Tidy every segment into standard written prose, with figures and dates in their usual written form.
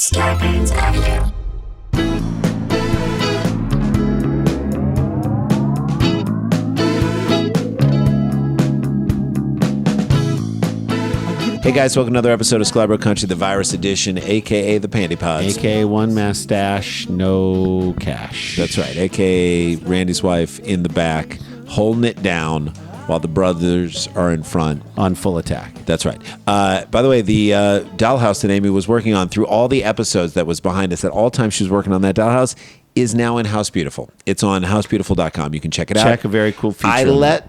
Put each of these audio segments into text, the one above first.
Scarpins Avenue. Hey guys, welcome to another episode of Sklarbro Country, the virus edition, a.k.a. the Panty Pods. A.k.a. one mustache, no cash. That's right, a.k.a. Randy's wife in the back, holding it down while the brothers are in front. On full attack. That's right. By the way, the dollhouse that Amy was working on through all the episodes that was behind us, at all times she was working on that dollhouse, is now in House Beautiful. It's on housebeautiful.com. You can check it out. Check a very cool feature.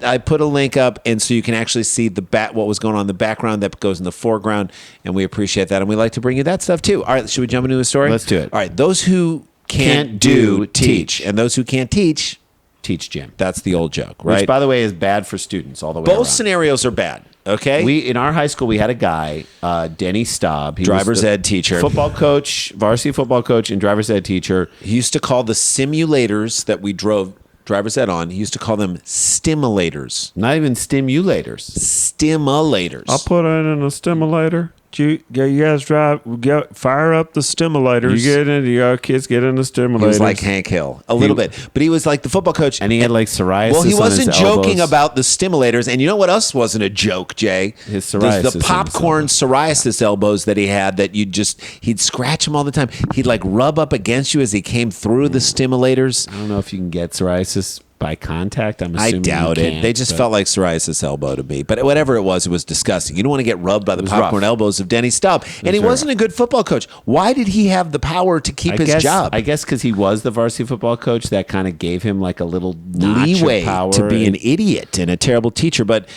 I put a link up, and so you can actually see what was going on in the background that goes in the foreground, and we appreciate that, and we like to bring you that stuff too. All right, should we jump into a story? Let's do it. All right, those who can't do, teach. And those who can't teach Jim. That's the old joke, right? Which, by the way, is bad for students all the way Both around. scenarios are bad, okay? In our high school, we had a guy, Denny Staub. He Driver's was the ed teacher. Football coach, varsity football coach, and driver's ed teacher. He used to call the simulators that we drove driver's ed on, he used to call them stimulators. Not even stimulators. Stimulators. I'll put in a stimulator. You guys fire up the stimulators. Your kids get in the stimulators. He was like Hank Hill, a little bit. But he was like the football coach. And he had like psoriasis. Well, he wasn't on his joking elbows. about the stimulators. And you know what else wasn't a joke, Jay? His psoriasis. The popcorn psoriasis elbows that he had that he'd scratch them all the time. He'd like rub up against you as he came through the stimulators. I don't know if you can get psoriasis by contact. I'm assuming I doubt you it. can't, They just felt like psoriasis elbow to me. But whatever it was disgusting. You don't want to get rubbed by the popcorn elbows of Denny Staub. And he wasn't a good football coach. Why did he have the power to keep his job? I guess because he was the varsity football coach. That kind of gave him like a little leeway power to be an idiot and a terrible teacher. But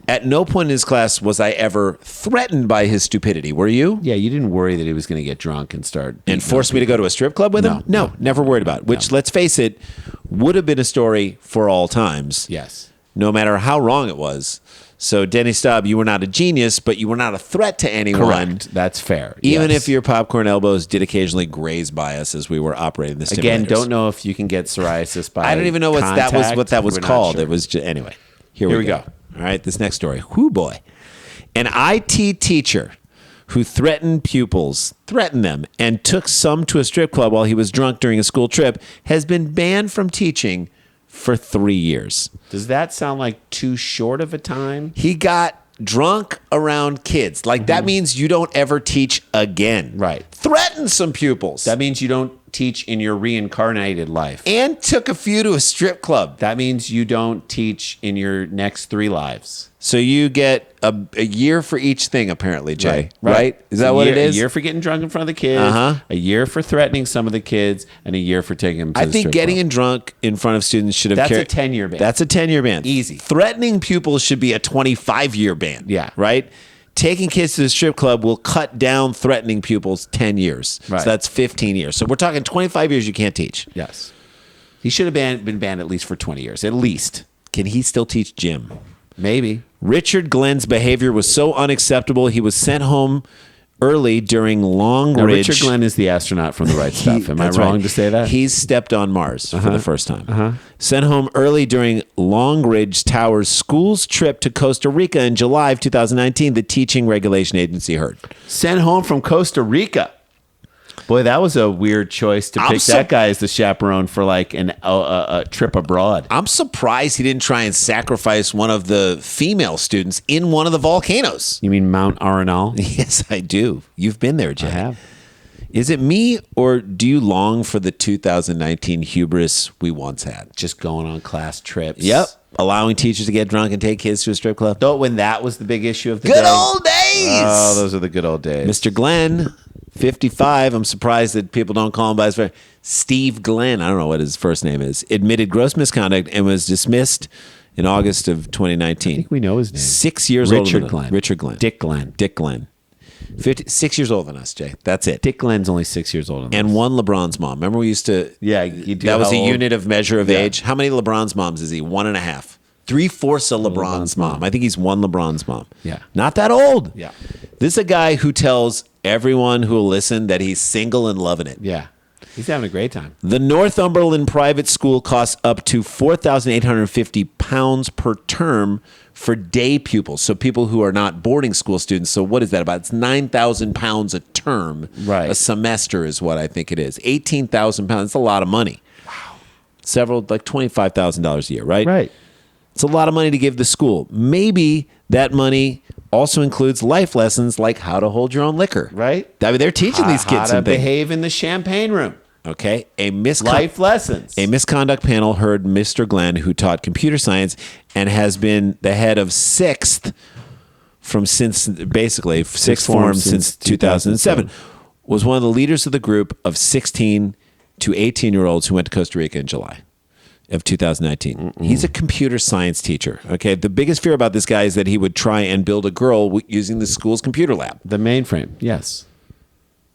at no point in his class was I ever threatened by his stupidity. Were you? Yeah, you didn't worry that he was going to get drunk and start... And force me to go to a strip club with him? No, never worried about it. Which, let's face it, would have been a story for all times. Yes. No matter how wrong it was. So, Denny Staub, you were not a genius, but you were not a threat to anyone. Correct. That's fair. Even yes. if your popcorn elbows did occasionally graze by us as we were operating the stimulators. Again, don't know if you can get psoriasis by I don't even know what that was called. Sure. It was just, anyway. Here we go. All right, this next story. Whoo boy. An IT teacher who threatened them, and took some to a strip club while he was drunk during a school trip has been banned from teaching for 3 years. Does that sound like too short of a time? He got drunk around kids. Like, that means you don't ever teach again. Right. Threaten some pupils. That means you don't teach in your reincarnated life. And took a few to a strip club. That means you don't teach in your next 3 lives. So you get a year for each thing, apparently, Jay. Right? Is that what it is? A year for getting drunk in front of the kids, a year for threatening some of the kids, and a year for taking them to the strip club. I think getting drunk in front of students should have That's a 10-year ban. That's a 10-year ban. Easy. Threatening pupils should be a 25-year ban. Yeah. Right? Taking kids to the strip club will cut down threatening pupils 10 years. Right. So that's 15 years. So we're talking 25 years you can't teach. Yes. He should have been banned at least for 20 years. At least. Can he still teach gym? Maybe. Richard Glenn's behavior was so unacceptable, he was sent home early during Long Ridge. Richard Glenn is the astronaut from The Right Stuff. Am I wrong to say that? He's stepped on Mars for the first time. Sent home early during Long Ridge Tower's school's trip to Costa Rica in July of 2019, the teaching regulation agency heard. Sent home from Costa Rica. Boy, that was a weird choice to pick that guy as the chaperone for like a trip abroad. I'm surprised he didn't try and sacrifice one of the female students in one of the volcanoes. You mean Mount Arenal? Yes, I do. You've been there, Jay. I have. Is it me, or do you long for the 2019 hubris we once had? Just going on class trips. Yep. Allowing teachers to get drunk and take kids to a strip club. Though when that was the big issue of the day. Good old days! Oh, those are the good old days. Mr. Glenn, 55. I'm surprised that people don't call him by his first. Steve Glenn, I don't know what his first name is, admitted gross misconduct and was dismissed in August of 2019. I think we know his name. 6 years older Richard than Glenn. Richard Glenn. Dick Glenn. Dick Glenn. 6 years older than us, Jay. That's it. Dick Glenn's only 6 years older than And us. one LeBron's mom. Remember we used to... Yeah, you do. That was a how old? unit of measure of age. How many LeBron's moms is he? 1.5. 3/4 of LeBron's mom. I think he's one LeBron's mom. Yeah. Not that old. Yeah. This is a guy who tells everyone who will listen that he's single and loving it. Yeah. He's having a great time. The Northumberland private school costs up to £4,850 pounds per term for day pupils. So people who are not boarding school students. So what is that about? It's 9,000 pounds a term. Right. A semester is what I think it is. 18,000 pounds. It's a lot of money. Wow. Several, like $25,000 a year, right? Right. It's a lot of money to give the school. Maybe that money also includes life lessons like how to hold your own liquor. Right. I mean, they're teaching these kids how to some things. behave in the champagne room. Okay. Life lessons. A misconduct panel heard Mr. Glenn, who taught computer science and has been the head of sixth form since 2007, was one of the leaders of the group of 16 to 18-year-olds who went to Costa Rica in July of 2019. He's a computer science teacher. Okay. The biggest fear about this guy is that he would try and build a girl using the school's computer lab. The mainframe. Yes.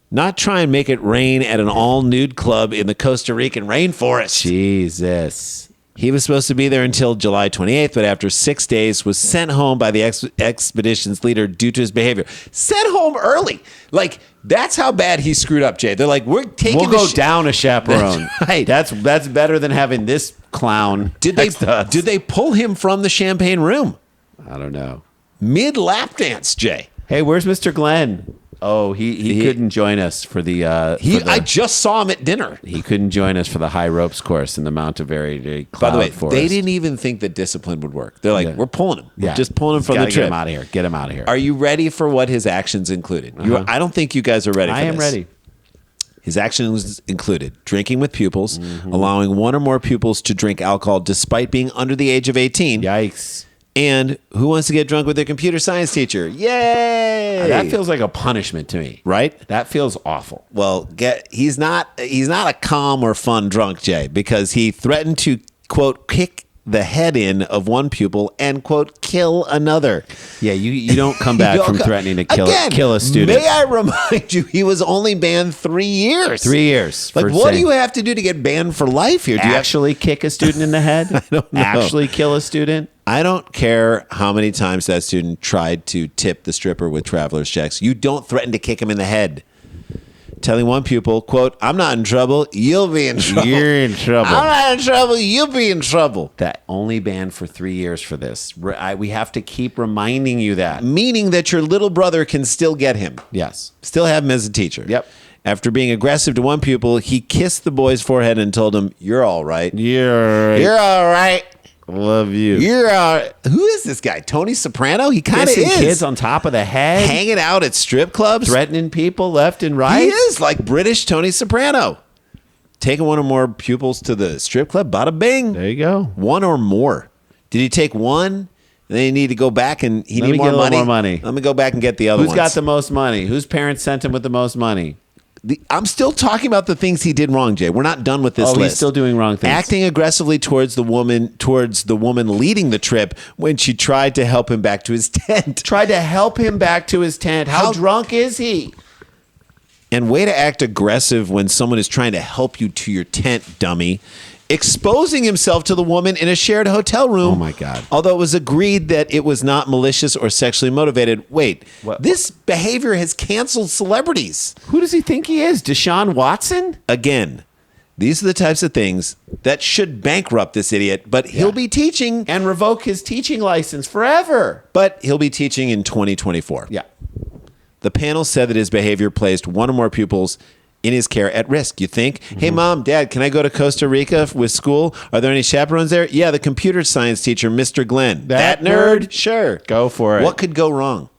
Not try and make it rain at an all-nude club in the Costa Rican rainforest. Jesus. He was supposed to be there until July 28th, but after 6 days was sent home by the expedition's leader due to his behavior. Sent home early. Like, that's how bad he screwed up, Jay. They're like, we'll go down a chaperone. That's right. That's better than having this clown. Did they pull him from the champagne room? I don't know. Mid-lap dance, Jay. Hey, where's Mr. Glenn? Oh, he couldn't join us for the. I just saw him at dinner. He couldn't join us for the high ropes course in the Mount Everest cloud By the way, forest. they didn't even think that discipline would work. They're like, we're pulling him. Yeah. Just pulling him from the Gotta trip. Get him out of here. Get him out of here. Are you ready for what his actions included? I don't think you guys are ready for this. I am ready. His actions included drinking with pupils, allowing one or more pupils to drink alcohol despite being under the age of 18. Yikes. And who wants to get drunk with their computer science teacher? Yay! That feels like a punishment to me. Right? That feels awful. Well, he's not a calm or fun drunk, Jay, because he threatened to, quote, kick the head in of one pupil and, quote, kill another. Yeah, you don't come back from threatening to kill a student. May I remind you, he was only banned 3 years. 3 years. Like, what do you have to do to get banned for life here? Do you actually kick a student in the head? I don't know. Actually kill a student? I don't care how many times that student tried to tip the stripper with traveler's checks. You don't threaten to kick him in the head. Telling one pupil, quote, I'm not in trouble, you'll be in trouble. You're in trouble. I'm not in trouble, you'll be in trouble. That only banned for 3 years for this. We have to keep reminding you that. Meaning that your little brother can still get him. Yes. Still have him as a teacher. Yep. After being aggressive to one pupil, he kissed the boy's forehead and told him, you're all right. You're all right. Love you. Who is this guy? Tony Soprano? He kind of Kissing is. kids on top of the head. Hanging out at strip clubs. Threatening people left and right. He is like British Tony Soprano. Taking one or more pupils to the strip club. Bada bing. There you go. One or more. Did he take one? And then he need to go back and he Let need me more get a money. little more money. Let me go back and get the other Who's ones. got the most money? Whose parents sent him with the most money? I'm still talking about the things he did wrong, Jay. We're not done with this list. He's still doing wrong things. Acting aggressively towards the woman leading the trip when she tried to help him back to his tent. Tried to help him back to his tent. How drunk is he? And way to act aggressive when someone is trying to help you to your tent, dummy. Exposing himself to the woman in a shared hotel room. Oh, my God. Although it was agreed that it was not malicious or sexually motivated. Wait, What? This behavior has canceled celebrities. Who does he think he is? Deshaun Watson? Again, these are the types of things that should bankrupt this idiot, but he'll be teaching. And revoke his teaching license forever. But he'll be teaching in 2024. Yeah. The panel said that his behavior placed one or more pupils in his care at risk. You think, hey, Mom, Dad, can I go to Costa Rica with school? Are there any chaperones there? Yeah, the computer science teacher, Mr. Glenn. That nerd? Sure. Go for it. What could go wrong?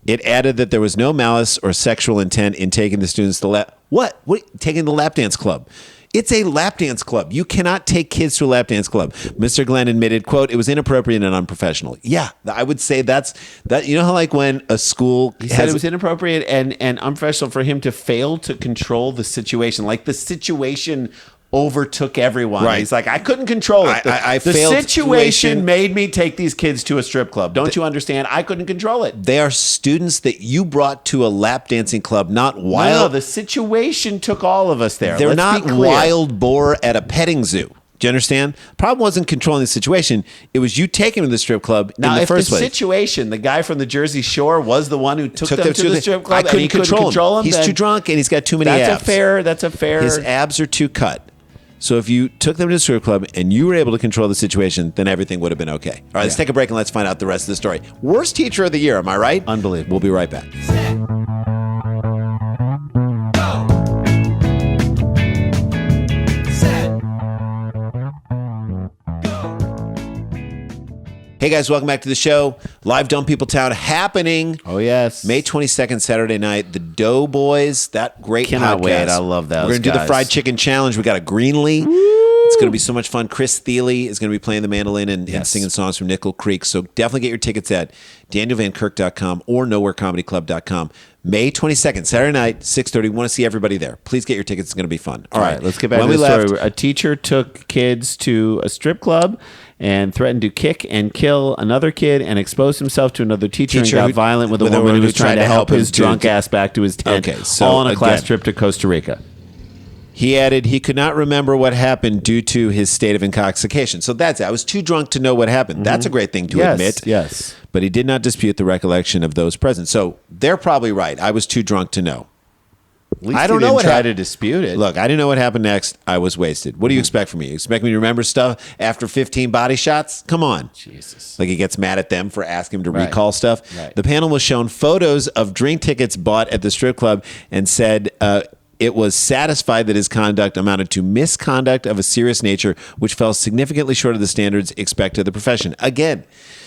It added that there was no malice or sexual intent in taking the students to What? Taking the lap dance club. It's a lap dance club. You cannot take kids to a lap dance club. Mr. Glenn admitted, quote, it was inappropriate and unprofessional. Yeah, I would say that's that. You know how like when a school said it was inappropriate and unprofessional for him to fail to control the situation. Like the situation overtook everyone. Right. He's like, I couldn't control it. I The failed situation made me take these kids to a strip club. Don't you understand? I couldn't control it. They are students that you brought to a lap dancing club, not wild. No, the situation took all of us there. They're Let's not be clear. wild boar at a petting zoo. Do you understand? Problem wasn't controlling the situation. It was you taking them to the strip club Now, in the if first the place. situation, the guy from the Jersey Shore was the one who took them to the strip club, I couldn't and he control him. control him. He's then too drunk and he's got too many that's abs. That's a fair. His abs are too cut. So if you took them to a strip club and you were able to control the situation, then everything would have been okay. All right, let's take a break and let's find out the rest of the story. Worst teacher of the year, am I right? Unbelievable. We'll be right back. Hey guys, welcome back to the show. Live Dumb People Town happening. Oh, yes. May 22nd, Saturday night. The Doughboys, that great Cannot podcast. wait. I love those We're going to do the guys. fried chicken challenge. We got a Greenlee. It's going to be so much fun. Chris Thiele is going to be playing the mandolin and singing songs from Nickel Creek. So definitely get your tickets at danielvankirk.com or nowherecomedyclub.com. May 22nd, Saturday night, 6:30. We want to see everybody there. Please get your tickets. It's going to be fun. All right, let's get back to the story. A teacher took kids to a strip club and threatened to kick and kill another kid and exposed himself to another teacher and got violent with a woman who was trying to help his drunk ass back to his tent. Okay, so all on a class trip to Costa Rica. He added he could not remember what happened due to his state of intoxication. So that's it. I was too drunk to know what happened. That's a great thing to admit. Yes. But he did not dispute the recollection of those present. So they're probably right. I was too drunk to know. At least I don't he know didn't what try to dispute it. Look, I didn't know what happened next. I was wasted. What do you expect from me? You expect me to remember stuff after 15 body shots? Come on. Jesus. Like he gets mad at them for asking him to recall stuff. Right. The panel was shown photos of drink tickets bought at the strip club and said it was satisfied that his conduct amounted to misconduct of a serious nature, which fell significantly short of the standards expected of the profession. Again,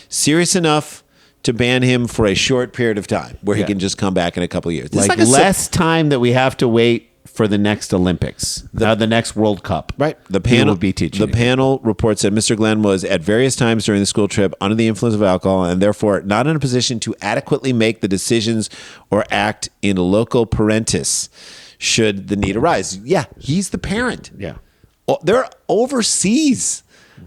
serious enough to ban him for a short period of time where he can just come back in a couple of years. Like less time that we have to wait for the next Olympics, the next World Cup. Right. The panel will be teaching. The panel reports that Mr. Glenn was at various times during the school trip under the influence of alcohol and therefore not in a position to adequately make the decisions or act in loco parentis should the need arise. Yeah, he's the parent. Yeah. Oh, they're overseas.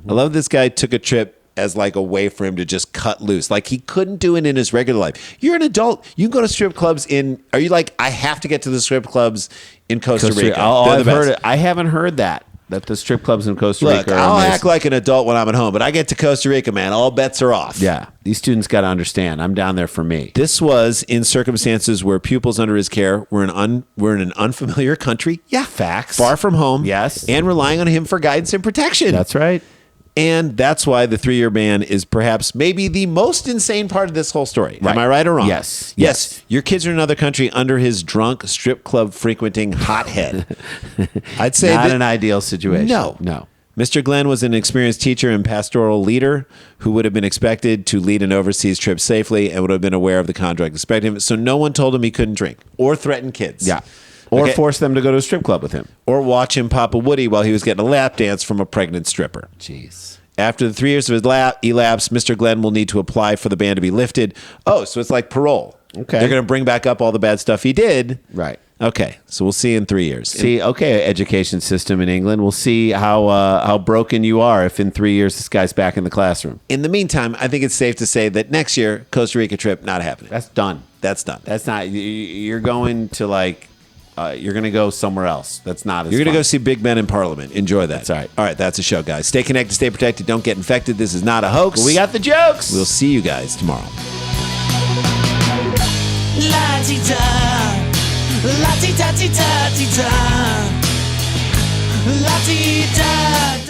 I love this guy took a trip as like a way for him to just cut loose. Like he couldn't do it in his regular life. You're an adult. You can go to strip clubs are you like, I have to get to the strip clubs in Costa Rica? I've heard it. I haven't heard that the strip clubs in Costa Rica are I'll amazing. act like an adult when I'm at home, but I get to Costa Rica, man. All bets are off. Yeah. These students got to understand. I'm down there for me. This was in circumstances where pupils under his care were in an unfamiliar country. Yeah. Facts. Far from home. Yes. And relying on him for guidance and protection. That's right. And that's why the 3-year ban is perhaps maybe the most insane part of this whole story. Right. Am I right or wrong? Yes. Your kids are in another country under his drunk strip club frequenting hothead. I'd say not an ideal situation. No. Mr. Glenn was an experienced teacher and pastoral leader who would have been expected to lead an overseas trip safely and would have been aware of the conduct expected of him. So no one told him he couldn't drink or threaten kids. Yeah. Or force them to go to a strip club with him. Or watch him pop a woody while he was getting a lap dance from a pregnant stripper. Jeez. After the 3 years of his elapse, Mr. Glenn will need to apply for the ban to be lifted. Oh, so it's like parole. Okay. They're going to bring back up all the bad stuff he did. Right. Okay. So we'll see in 3 years. Education system in England. We'll see how broken you are if in 3 years this guy's back in the classroom. In the meantime, I think it's safe to say that next year, Costa Rica trip, not happening. That's done. That's done. That's not. You're going to you're going to go somewhere else. That's not as You're going to fun. go see Big Ben in Parliament. Enjoy that. That's all right. All right, that's a show, guys. Stay connected, stay protected, don't get infected. This is not a hoax. We got the jokes. We'll see you guys tomorrow. La-ti-da, la-ti-da-ti-da-ti-da, la-ti-da.